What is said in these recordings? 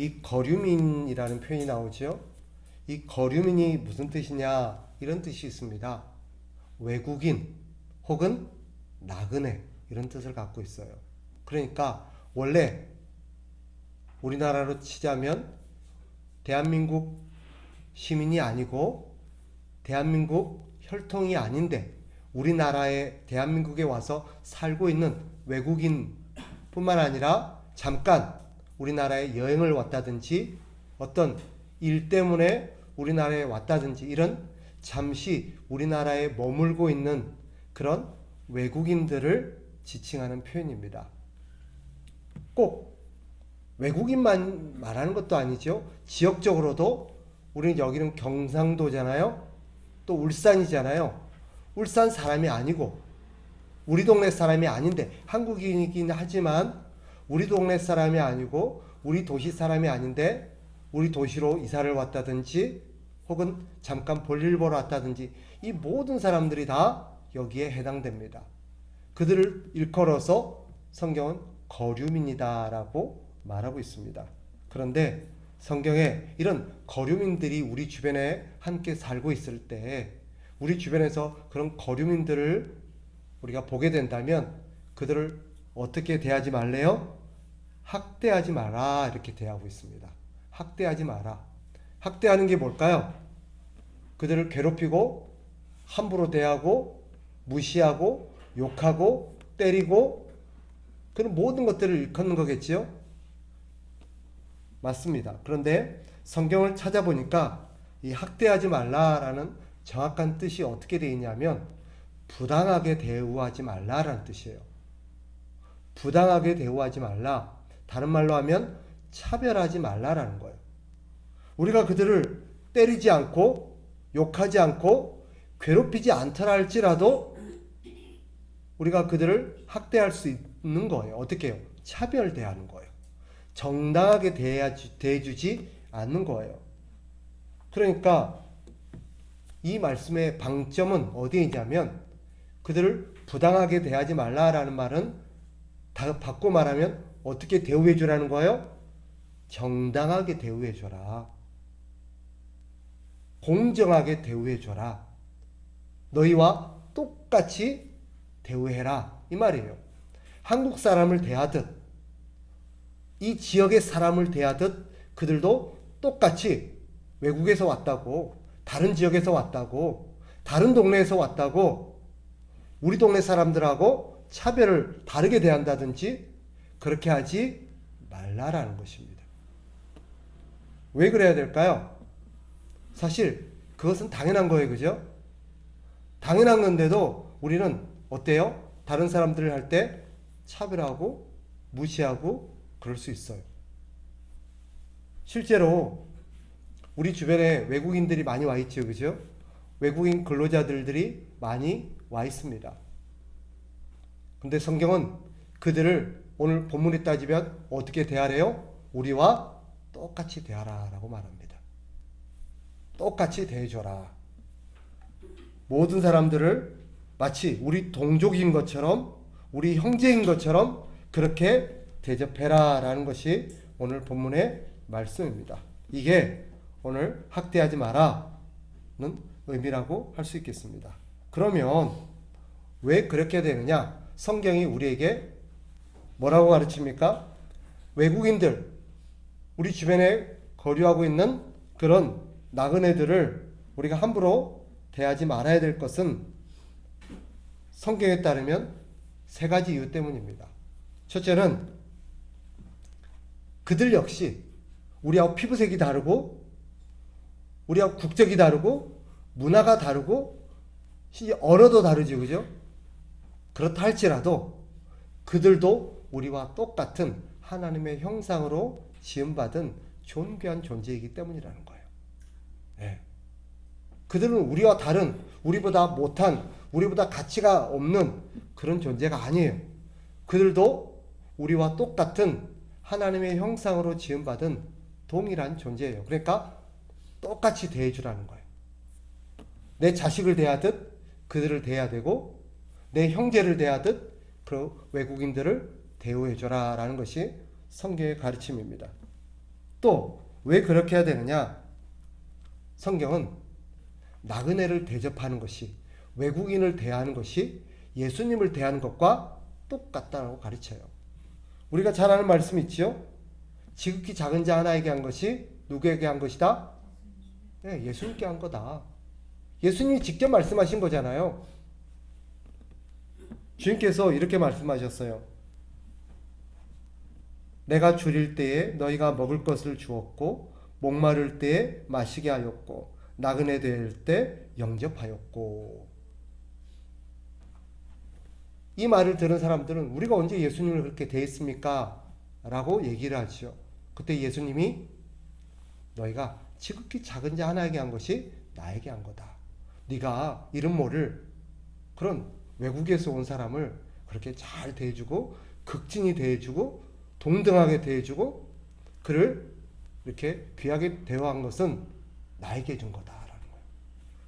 이 거류민이라는 표현이 나오죠. 이 거류민이 무슨 뜻이냐, 이런 뜻이 있습니다. 외국인 혹은 나그네, 이런 뜻을 갖고 있어요. 그러니까 원래 우리나라로 치자면 대한민국 시민이 아니고 대한민국 혈통이 아닌데 우리나라에 대한민국에 와서 살고 있는 외국인 뿐만 아니라 잠깐 우리나라에 여행을 왔다든지 어떤 일 때문에 우리나라에 왔다든지 이런 잠시 우리나라에 머물고 있는 그런 외국인들을 지칭하는 표현입니다. 꼭 외국인만 말하는 것도 아니죠. 지역적으로도 우리는 여기는 경상도잖아요. 또 울산이잖아요. 울산 사람이 아니고 우리 동네 사람이 아닌데 한국인이긴 하지만 우리 동네 사람이 아니고 우리 도시 사람이 아닌데 우리 도시로 이사를 왔다든지 혹은 잠깐 볼일 보러 왔다든지 이 모든 사람들이 다 여기에 해당됩니다. 그들을 일컬어서 성경은 거류민이다라고 말하고 있습니다. 그런데 성경에 이런 거류민들이 우리 주변에 함께 살고 있을 때 우리 주변에서 그런 거류민들을 우리가 보게 된다면 그들을 어떻게 대하지 말래요? 학대하지 마라, 이렇게 대하고 있습니다. 학대하지 마라. 학대하는 게 뭘까요? 그들을 괴롭히고 함부로 대하고 무시하고 욕하고 때리고 그런 모든 것들을 일컫는 거겠지요? 맞습니다. 그런데 성경을 찾아보니까 이 학대하지 말라라는 정확한 뜻이 어떻게 되어 있냐면 부당하게 대우하지 말라라는 뜻이에요. 부당하게 대우하지 말라. 다른 말로 하면 차별하지 말라라는 거예요. 우리가 그들을 때리지 않고 욕하지 않고 괴롭히지 않더라 할지라도 우리가 그들을 학대할 수 있는 거예요. 어떻게 해요? 차별대하는 거예요. 정당하게 대해주지 않는 거예요. 그러니까 이 말씀의 방점은 어디에 있냐면 그들을 부당하게 대하지 말라라는 말은 다 바꿔 말하면 어떻게 대우해 주라는 거예요? 정당하게 대우해 줘라. 공정하게 대우해 줘라. 너희와 똑같이 대우해라. 이 말이에요. 한국 사람을 대하듯 이 지역의 사람을 대하듯 그들도 똑같이 외국에서 왔다고 다른 지역에서 왔다고 다른 동네에서 왔다고 우리 동네 사람들하고 차별을 다르게 대한다든지 그렇게 하지 말라라는 것입니다. 왜 그래야 될까요? 사실 그것은 당연한 거예요. 그죠? 당연한 건데도 우리는 어때요? 다른 사람들을 할 때 차별하고 무시하고 그럴 수 있어요. 실제로 우리 주변에 외국인들이 많이 와 있죠. 그죠? 외국인 근로자들이 많이 와 있습니다. 근데 성경은 그들을 오늘 본문에 따지면 어떻게 대하래요? 우리와 똑같이 대하라 라고 말합니다. 똑같이 대해줘라. 모든 사람들을 마치 우리 동족인 것처럼 우리 형제인 것처럼 그렇게 대접해라 라는 것이 오늘 본문의 말씀입니다. 이게 오늘 학대하지 마라는 의미라고 할 수 있겠습니다. 그러면 왜 그렇게 되느냐? 성경이 우리에게 뭐라고 가르칩니까? 외국인들, 우리 주변에 거류하고 있는 그런 나그네들을 우리가 함부로 대하지 말아야 될 것은 성경에 따르면 세 가지 이유 때문입니다. 첫째는 그들 역시 우리하고 피부색이 다르고 우리하고 국적이 다르고 문화가 다르고 언어도 다르지, 그죠? 그렇다 할지라도 그들도 우리와 똑같은 하나님의 형상으로 지음받은 존귀한 존재이기 때문이라는 거예요. 네. 그들은 우리와 다른, 우리보다 못한, 우리보다 가치가 없는 그런 존재가 아니에요. 그들도 우리와 똑같은 하나님의 형상으로 지음받은 동일한 존재예요. 그러니까 똑같이 대해주라는 거예요. 내 자식을 대하듯 그들을 대해야 되고 내 형제를 대하듯 그 외국인들을 대우해줘라 라는 것이 성경의 가르침입니다. 또 왜 그렇게 해야 되느냐? 성경은 나그네를 대접하는 것이, 외국인을 대하는 것이 예수님을 대하는 것과 똑같다고 가르쳐요. 우리가 잘 아는 말씀이 있지요? 지극히 작은 자 하나에게 한 것이 누구에게 한 것이다? 네, 예수님께 한 거다. 예수님이 직접 말씀하신 거잖아요. 주님께서 이렇게 말씀하셨어요. 내가 줄일 때에 너희가 먹을 것을 주었고, 목마를 때에 마시게 하였고, 나그네 될 때 영접하였고. 이 말을 들은 사람들은 우리가 언제 예수님을 그렇게 대했습니까? 라고 얘기를 하죠. 그때 예수님이 너희가 지극히 작은 자 하나에게 한 것이 나에게 한 거다. 네가 이름 모를 그런 외국에서 온 사람을 그렇게 잘 대해주고, 극진히 대해주고, 동등하게 대해주고, 그를 이렇게 귀하게 대화한 것은 나에게 준 거다라는 거예요.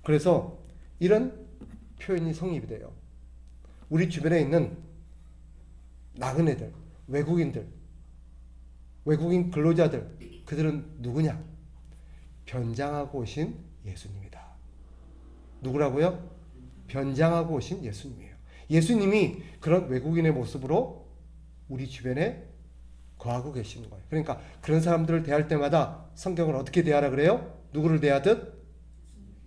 그래서 이런 표현이 성립이 돼요. 우리 주변에 있는 나그네들, 외국인들, 외국인 근로자들, 그들은 누구냐? 변장하고 오신 예수님이다. 누구라고요? 변장하고 오신 예수님이에요. 예수님이 그런 외국인의 모습으로 우리 주변에 거하고 계시는 거예요. 그러니까 그런 사람들을 대할 때마다 성경을 어떻게 대하라 그래요? 누구를 대하듯?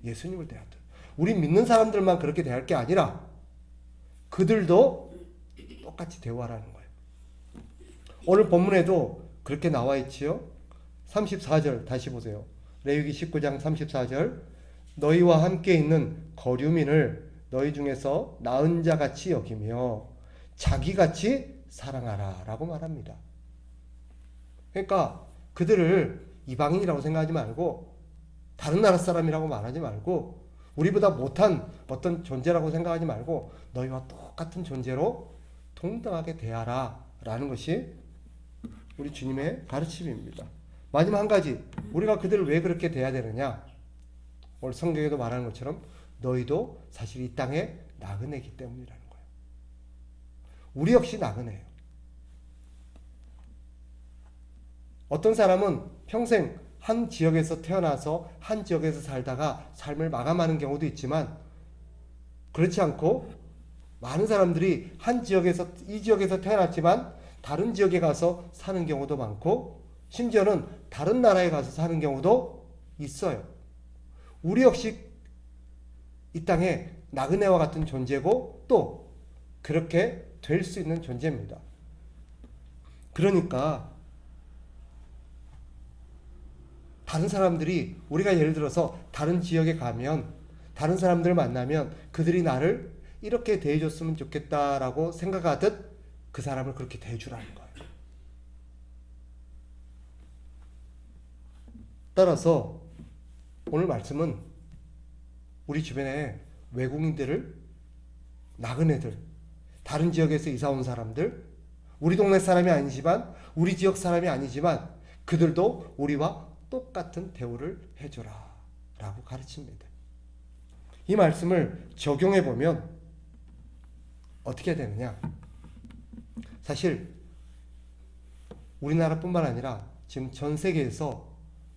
예수님을 대하듯. 우리 믿는 사람들만 그렇게 대할 게 아니라 그들도 똑같이 대화하라는 거예요. 오늘 본문에도 그렇게 나와 있지요. 34절 다시 보세요. 레위기 19장 34절. 너희와 함께 있는 거류민을 너희 중에서 나은 자같이 여기며 자기같이 사랑하라 라고 말합니다. 그러니까 그들을 이방인이라고 생각하지 말고, 다른 나라 사람이라고 말하지 말고, 우리보다 못한 어떤 존재라고 생각하지 말고 너희와 똑같은 존재로 동등하게 대하라 라는 것이 우리 주님의 가르침입니다. 마지막 한 가지, 우리가 그들을 왜 그렇게 대해야 되느냐? 오늘 성경에도 말하는 것처럼 너희도 사실 이 땅에 나그네이기 때문이라는 거예요. 우리 역시 나그네예요. 어떤 사람은 평생 한 지역에서 태어나서 한 지역에서 살다가 삶을 마감하는 경우도 있지만, 그렇지 않고 많은 사람들이 한 지역에서, 이 지역에서 태어났지만 다른 지역에 가서 사는 경우도 많고, 심지어는 다른 나라에 가서 사는 경우도 있어요. 우리 역시 이 땅에 나그네와 같은 존재고 또 그렇게 될 수 있는 존재입니다. 그러니까 다른 사람들이, 우리가 예를 들어서 다른 지역에 가면 다른 사람들을 만나면 그들이 나를 이렇게 대해줬으면 좋겠다라고 생각하듯 그 사람을 그렇게 대해주라는 거예요. 따라서 오늘 말씀은 우리 주변에 외국인들을, 나그네들, 다른 지역에서 이사 온 사람들, 우리 동네 사람이 아니지만, 우리 지역 사람이 아니지만 그들도 우리와 똑같은 대우를 해줘라 라고 가르칩니다. 이 말씀을 적용해 보면 어떻게 되느냐? 사실 우리나라뿐만 아니라 지금 전 세계에서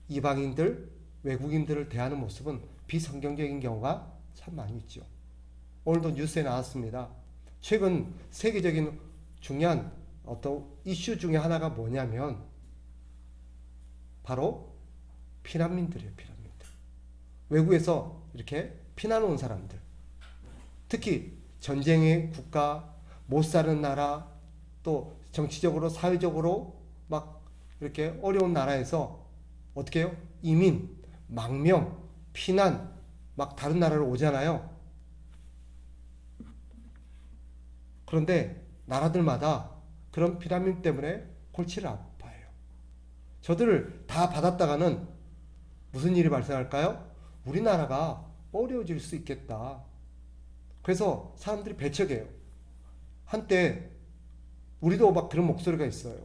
이방인들, 외국인들을 대하는 모습은 비성경적인 경우가 참 많이 있죠. 오늘도 뉴스에 나왔습니다. 최근 세계적인 중요한 어떤 이슈 중에 하나가 뭐냐면 바로 피난민들이에요. 피난민들. 외국에서 이렇게 피난 온 사람들, 특히 전쟁의 국가, 못 사는 나라, 또 정치적으로 사회적으로 막 이렇게 어려운 나라에서 어떻게 해요? 이민, 망명, 피난, 막 다른 나라로 오잖아요. 그런데 나라들마다 그런 피난민 때문에 골치를 아파해요. 저들을 다 받았다가는 무슨 일이 발생할까요? 우리나라가 어려워질 수 있겠다. 그래서 사람들이 배척해요. 한때 우리도 막 그런 목소리가 있어요.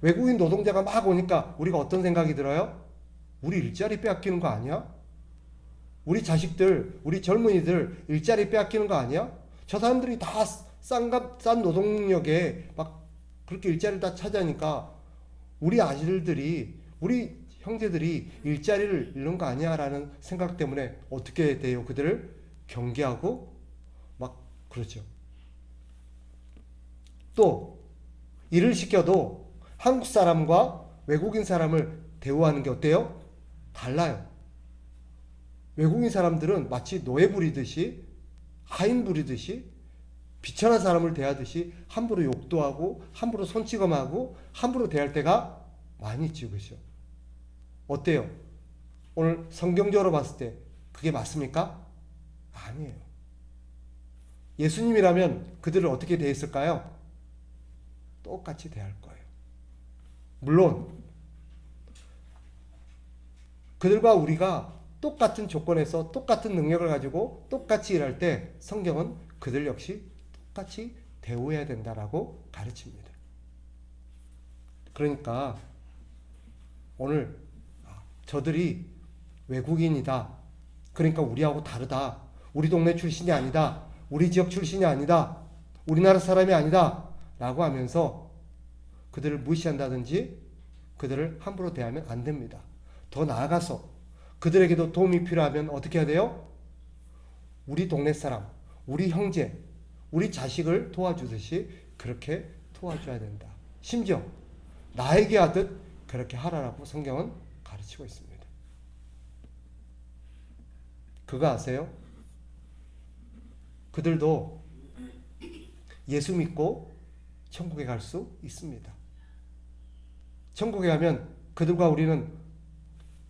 외국인 노동자가 막 오니까 우리가 어떤 생각이 들어요? 우리 일자리 빼앗기는 거 아니야? 우리 자식들, 우리 젊은이들 일자리 빼앗기는 거 아니야? 저 사람들이 다 싼 노동력에 막 그렇게 일자리를 다 차지하니까 우리 아들들이 우리 형제들이 일자리를 잃는 거 아니야 라는 생각 때문에 어떻게 돼요? 그들을 경계하고 막 그러죠. 또 일을 시켜도 한국 사람과 외국인 사람을 대우하는 게 어때요? 달라요. 외국인 사람들은 마치 노예 부리듯이, 하인 부리듯이, 비천한 사람을 대하듯이 함부로 욕도 하고 함부로 손찌검하고 함부로 대할 때가 많이 있죠. 그죠? 어때요? 오늘 성경적으로 봤을 때 그게 맞습니까? 아니에요. 예수님이라면 그들을 어떻게 대했을까요? 똑같이 대할 거예요. 물론 그들과 우리가 똑같은 조건에서 똑같은 능력을 가지고 똑같이 일할 때 성경은 그들 역시 똑같이 대우해야 된다라고 가르칩니다. 그러니까 오늘 저들이 외국인이다. 그러니까 우리하고 다르다. 우리 동네 출신이 아니다. 우리 지역 출신이 아니다. 우리나라 사람이 아니다. 라고 하면서 그들을 무시한다든지 그들을 함부로 대하면 안 됩니다. 더 나아가서 그들에게도 도움이 필요하면 어떻게 해야 돼요? 우리 동네 사람, 우리 형제, 우리 자식을 도와주듯이 그렇게 도와줘야 된다. 심지어 나에게 하듯 그렇게 하라라고 성경은 가르치고 있습니다. 그거 아세요? 그들도 예수 믿고 천국에 갈 수 있습니다. 천국에 가면 그들과 우리는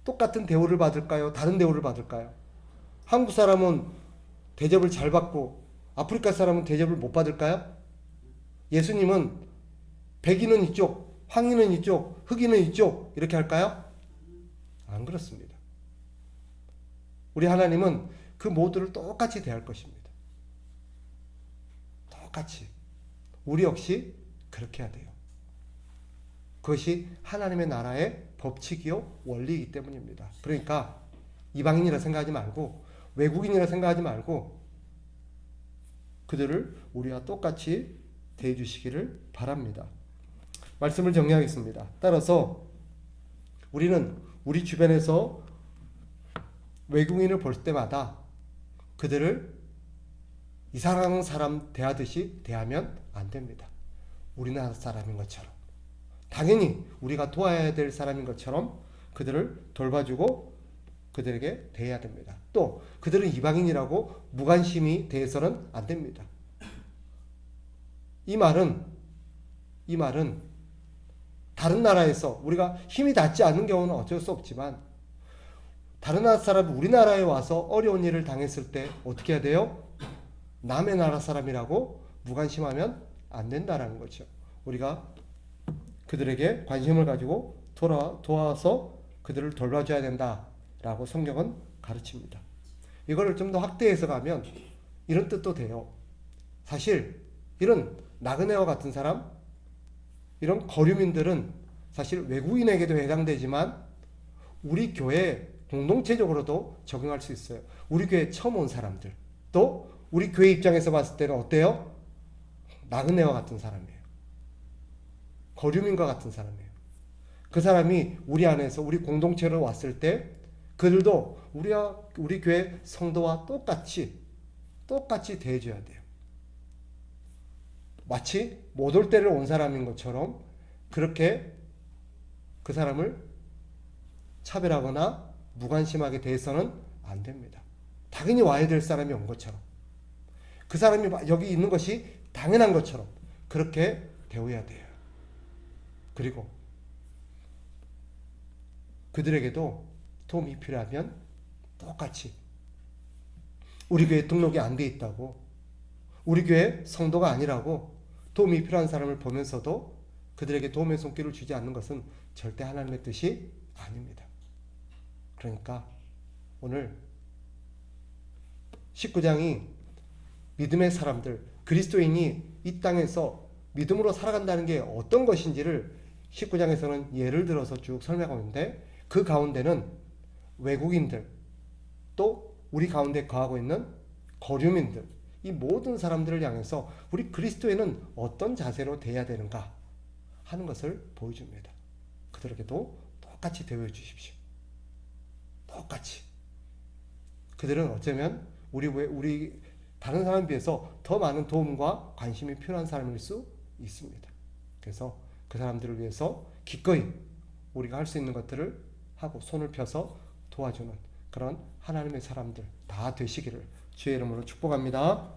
똑같은 대우를 받을까요? 다른 대우를 받을까요? 한국 사람은 대접을 잘 받고 아프리카 사람은 대접을 못 받을까요? 예수님은 백인은 이쪽, 황인은 이쪽, 흑인은 이쪽 이렇게 할까요? 안 그렇습니다. 우리 하나님은 그 모두를 똑같이 대할 것입니다. 똑같이. 우리 역시 그렇게 해야 돼요. 그것이 하나님의 나라의 법칙이요 원리이기 때문입니다. 그러니까 이방인이라 생각하지 말고 외국인이라 생각하지 말고 그들을 우리와 똑같이 대해 주시기를 바랍니다. 말씀을 정리하겠습니다. 따라서 우리는 우리 주변에서 외국인을 볼 때마다 그들을 이상한 사람 대하듯이 대하면 안 됩니다. 우리나라 사람인 것처럼 당연히 우리가 도와야 될 사람인 것처럼 그들을 돌봐주고 그들에게 대해야 됩니다. 또 그들은 이방인이라고 무관심히 대해서는 안 됩니다. 이 말은 다른 나라에서 우리가 힘이 닿지 않는 경우는 어쩔 수 없지만 다른 나라 사람이 우리나라에 와서 어려운 일을 당했을 때 어떻게 해야 돼요? 남의 나라 사람이라고 무관심하면 안 된다는 거죠. 우리가 그들에게 관심을 가지고 도와서 그들을 돌봐줘야 된다라고 성경은 가르칩니다. 이거를 좀 더 확대해서 가면 이런 뜻도 돼요. 사실 이런 나그네와 같은 사람, 이런 거류민들은 사실 외국인에게도 해당되지만 우리 교회 공동체적으로도 적용할 수 있어요. 우리 교회 처음 온 사람들, 또 우리 교회 입장에서 봤을 때는 어때요? 나그네와 같은 사람이에요. 거류민과 같은 사람이에요. 그 사람이 우리 안에서 우리 공동체로 왔을 때 그들도 우리 교회 성도와 똑같이 대해줘야 돼요. 마치 못 올 때를 온 사람인 것처럼 그렇게 그 사람을 차별하거나 무관심하게 대해서는 안 됩니다. 당연히 와야 될 사람이 온 것처럼 그 사람이 여기 있는 것이 당연한 것처럼 그렇게 대해야 돼요. 그리고 그들에게도 도움이 필요하면 똑같이 우리 교회 등록이 안 돼 있다고 우리 교회 성도가 아니라고 도움이 필요한 사람을 보면서도 그들에게 도움의 손길을 주지 않는 것은 절대 하나님의 뜻이 아닙니다. 그러니까 오늘 19장이 믿음의 사람들, 그리스도인이 이 땅에서 믿음으로 살아간다는 게 어떤 것인지를 19장에서는 예를 들어서 쭉 설명하고 있는데 그 가운데는 외국인들, 또 우리 가운데 거하고 있는 거류민들, 이 모든 사람들을 향해서 우리 그리스도인은 어떤 자세로 대해야 되는가 하는 것을 보여줍니다. 그들에게도 똑같이 대우해 주십시오. 똑같이. 그들은 어쩌면 우리 다른 사람에 비해서 더 많은 도움과 관심이 필요한 사람일 수 있습니다. 그래서 그 사람들을 위해서 기꺼이 우리가 할 수 있는 것들을 하고 손을 펴서 도와주는 그런 하나님의 사람들 다 되시기를 주의 이름으로 축복합니다.